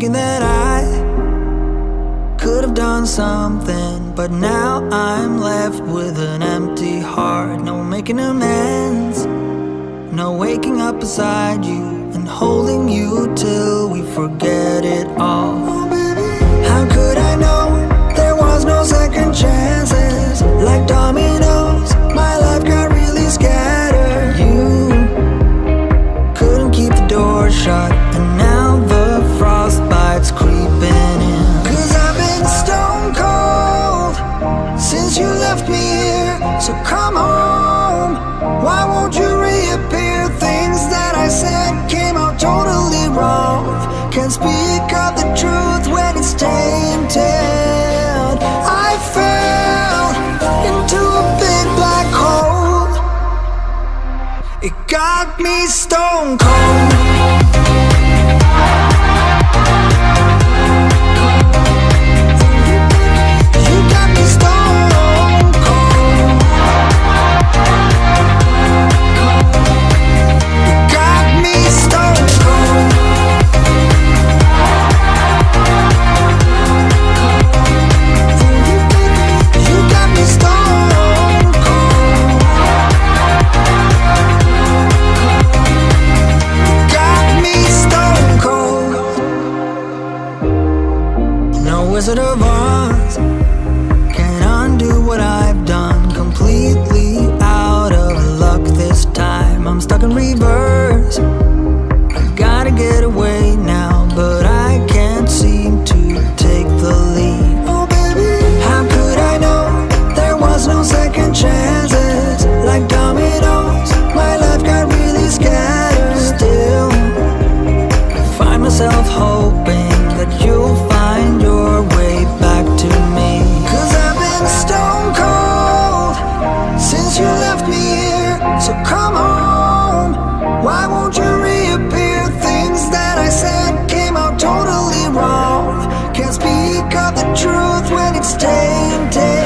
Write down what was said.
thinking that I could have done something, but now I'm left with an empty heart. No making amends, no waking up beside you and holding you till we forget it all. How could I know there was no second chances? Like dominoes, my life got really scattered. You couldn't keep the door shut, and now the frostbite's creeping in. Cause I've been stone cold since you left me here. So come home, why won't you reappear? Things that I said came out totally wrong. Can't speak of the truth when it's tainted. I fell into a big black hole. It got me stone cold. You got me stone cold. You got me stone cold. You got me stone cold. Got me stone cold. No Wizard of Oz can undo what I've done. Completely out of luck this time. I'm stuck in reverse. I gotta get away now, but I can't seem to take the lead. Oh baby, how could I know there was no second chances? Like dominoes, my life got really scattered. Still, I find myself hoping that you'll find your way back to me. Cause I've been stone cold since you left me here. So come home, why won't you reappear? Things that I said came out totally wrong. Can't speak of the truth when it's tainted.